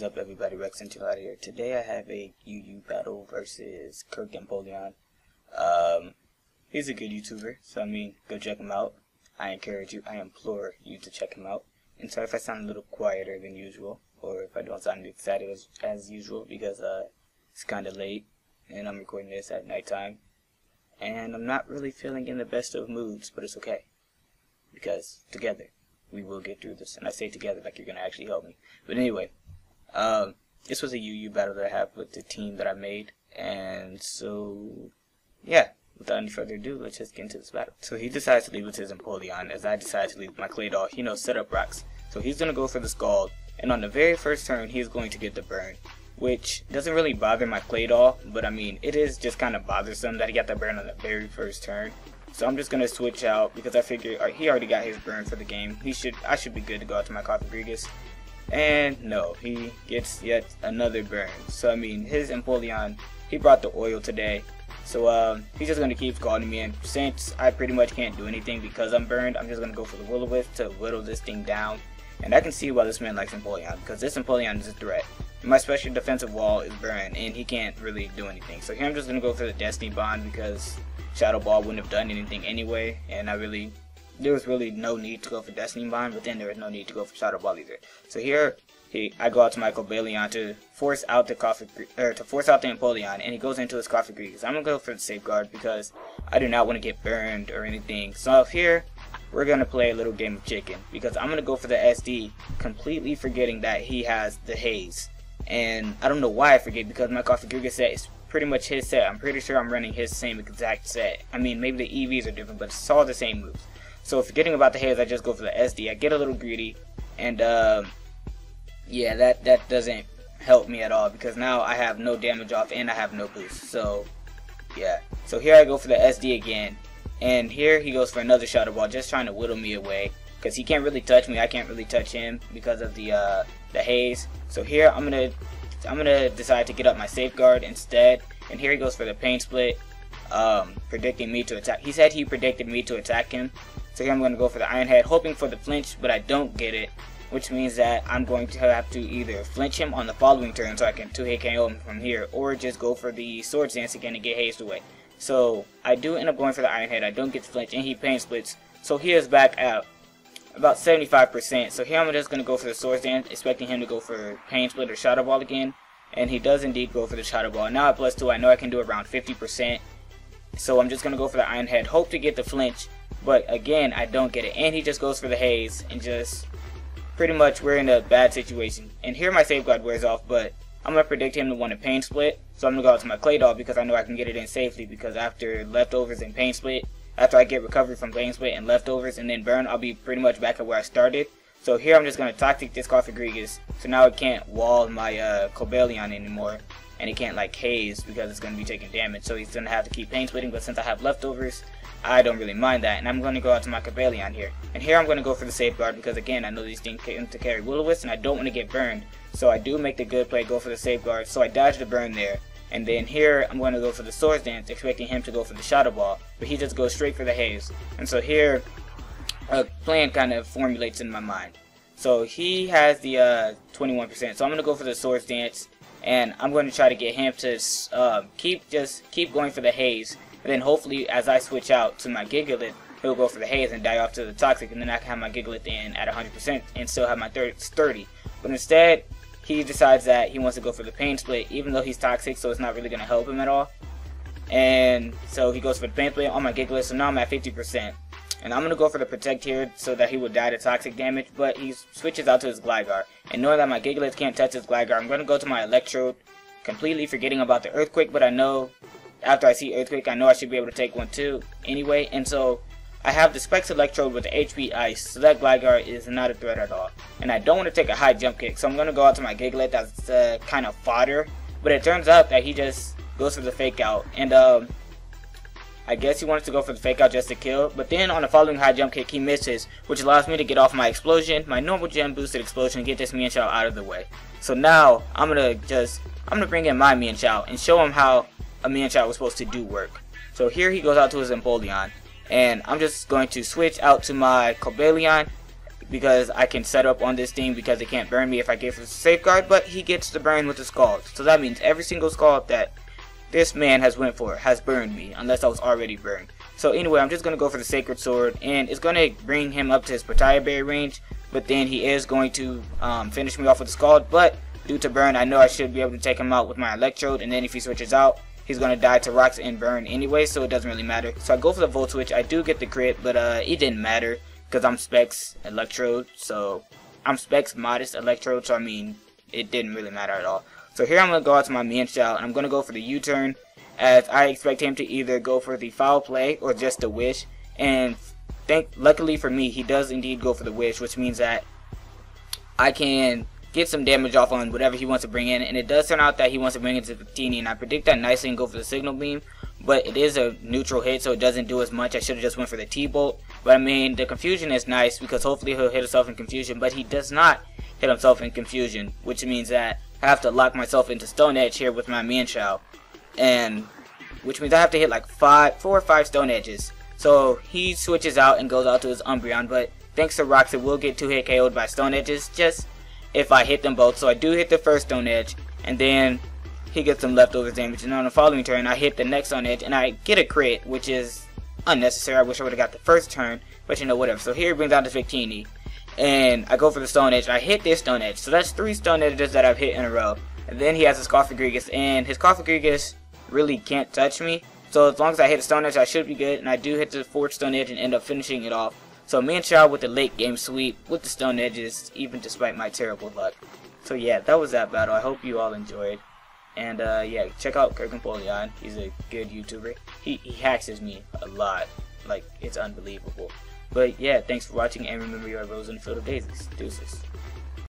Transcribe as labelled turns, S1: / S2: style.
S1: up, everybody? RexEncholada here. Today I have a UU battle versus Kirk Empoleon. He's a good YouTuber, so I mean, go check him out. I implore you to check him out. And sorry if I sound a little quieter than usual, or if I don't sound excited as usual, because it's kind of late, and I'm recording this at nighttime. And I'm not really feeling in the best of moods, but it's okay, because together we will get through this. And I say together like you're going to actually help me. But anyway, this was a UU battle that I have with the team that I made. And so, yeah, without any further ado, let's just get into this battle. So he decides to leave with his Empoleon, as I decide to leave with my Claydol. You know, set up rocks. So he's going to go for the Scald. And on the very first turn, he's going to get the burn, which doesn't really bother my Claydol. But I mean, it is just kind of bothersome that he got that burn on the very first turn. So I'm just going to switch out because I figure he already got his burn for the game. I should be good to go out to my Cofagrigus. And no, he gets yet another burn. So I mean, his Empoleon, he brought the oil today. So he's just going to keep scalding me. And since I pretty much can't do anything because I'm burned, I'm just going to go for the Will-O-Wisp to whittle this thing down. And I can see why this man likes Empoleon, because this Empoleon is a threat. My special defensive wall is burned, and he can't really do anything. So here I'm just going to go for the Destiny Bond because Shadow Ball wouldn't have done anything anyway, and there was really no need to go for Destiny Bond, but then there was no need to go for Shadow Ball either. So here, I go out to my Cobalion to force out the Empoleon, and he goes into his Cofagrigus. I'm gonna go for the Safeguard because I do not want to get burned or anything. So here, we're gonna play a little game of chicken because I'm gonna go for the SD, completely forgetting that he has the Haze, and I don't know why I forget because my Cofagrigus set is pretty much his set. I'm pretty sure I'm running his same exact set. I mean, maybe the EVs are different, but it's all the same moves. So forgetting about the Haze, I just go for the SD. I get a little greedy, and yeah, that doesn't help me at all because now I have no damage off and I have no boost. So yeah, so here I go for the SD again, and here he goes for another Shadow Ball, just trying to whittle me away because he can't really touch me. I can't really touch him because of the Haze. So here I'm gonna decide to get up my Safeguard instead, and here he goes for the Pain Split, predicting me to attack. He said he predicted me to attack him, so here I'm gonna go for the Iron Head, hoping for the flinch, but I don't get it, which means that I'm going to have to either flinch him on the following turn so I can 2-hit KO him from here, or just go for the Swords Dance again and get hazed away. So I do end up going for the Iron Head. I don't get the flinch, and he Pain Splits, so he is back at about 75%. So here I'm just going to go for the Swords Dance, expecting him to go for Pain Split or Shadow Ball again. And he does indeed go for the Shadow Ball. Now at +2, I know I can do around 50%. So I'm just going to go for the Iron Head, hope to get the flinch. But again, I don't get it. And he just goes for the Haze. And just pretty much we're in a bad situation. And here my Safeguard wears off, but I'm going to predict him to want a Pain Split. So I'm going to go out to my Claydol because I know I can get it in safely. Because after Leftovers and Pain Split, after I get recovery from Pain Split and Leftovers and then Burn, I'll be pretty much back at where I started. So here I'm just going to Toxic this Cofagrigus, so now it can't wall my Cobalion anymore, and it can't like Haze because it's going to be taking damage, so he's going to have to keep Pain Splitting, but since I have Leftovers, I don't really mind that, and I'm going to go out to my Cobalion here. And here I'm going to go for the Safeguard because again, I know these things tend to carry Will-O-Wisp, and I don't want to get burned, so I do make the good play, go for the Safeguard, so I dodge the burn there. And then here, I'm going to go for the Swords Dance, expecting him to go for the Shadow Ball, but he just goes straight for the Haze. And so here, a plan kind of formulates in my mind. So he has the 21%, so I'm going to go for the Swords Dance, and I'm going to try to get him to keep going for the Haze. And then hopefully, as I switch out to my Gigalith, he'll go for the Haze and die off to the Toxic, and then I can have my Gigalith in at 100% and still have my 30. But instead, he decides that he wants to go for the Pain Split, even though he's Toxic, so it's not really going to help him at all. And so he goes for the Pain Split on my Gigalith, so now I'm at 50%. And I'm going to go for the Protect here so that he will die to Toxic damage, but he switches out to his Gligar. And knowing that my Gigalith can't touch his Gligar, I'm going to go to my Electrode, completely forgetting about the Earthquake, but I know, after I see Earthquake, I know I should be able to take one too, anyway. And so, I have the Specs Electrode with the HP Ice, so that Gligar is not a threat at all. And I don't want to take a high jump kick, so I'm going to go out to my Gigalith that's kind of fodder. But it turns out that he just goes for the Fake Out, and I guess he wanted to go for the Fake Out just to kill, but then on the following high jump kick he misses, which allows me to get off my Explosion, my normal gem boosted Explosion, and get this Mienshao out of the way. So now I'm gonna bring in my Mienshao and show him how a Mienshao was supposed to do work. So here he goes out to his Empoleon, and I'm just going to switch out to my Cobalion, because I can set up on this thing because it can't burn me if I give it a safeguard, but he gets the burn with the scald. So that means every single scald that this man has went for has burned me, unless I was already burned. So anyway, I'm just going to go for the Sacred Sword, and it's going to bring him up to his Pataya Berry range, but then he is going to finish me off with the Scald, but due to burn, I know I should be able to take him out with my Electrode, and then if he switches out, he's going to die to rocks and burn anyway, so it doesn't really matter. So I go for the Volt Switch. I do get the crit, but it didn't matter because I'm Specs Electrode, so I'm Specs Modest Electrode, so I mean, it didn't really matter at all. So here I'm going to go out to my Mienshao, and I'm going to go for the U-turn, as I expect him to either go for the Foul Play or just the Wish, and luckily for me, he does indeed go for the Wish, which means that I can get some damage off on whatever he wants to bring in, and it does turn out that he wants to bring in Victini, and I predict that nicely and go for the Signal Beam, but it is a neutral hit, so it doesn't do as much. I should have just went for the T-Bolt, but I mean, the Confusion is nice because hopefully he'll hit himself in Confusion, but he does not hit himself in Confusion, which means that I have to lock myself into Stone Edge here with my Mienshao, and which means I have to hit like 4 or 5 Stone Edges. So he switches out and goes out to his Umbreon, but thanks to rocks it will get 2-hit KO'd by Stone Edges just if I hit them both. So I do hit the first Stone Edge, and then he gets some leftover damage, and on the following turn I hit the next Stone Edge and I get a crit, which is unnecessary. I wish I would have got the first turn, but you know, whatever. So here he brings out the Victini, and I go for the Stone Edge, and I hit this Stone Edge. So that's 3 Stone Edges that I've hit in a row. And then he has his Scarfagrigus, and his Scarfagrigus really can't touch me. So as long as I hit a Stone Edge, I should be good. And I do hit the 4th Stone Edge and end up finishing it off. So Mienshao with the late game sweep with the Stone Edges, even despite my terrible luck. So yeah, that was that battle. I hope you all enjoyed. And yeah, check out Kirkempolion. He's a good YouTuber. He hacks me a lot. Like, it's unbelievable. But yeah, thanks for watching, and remember, you are rose in a field of daisies. Deuces.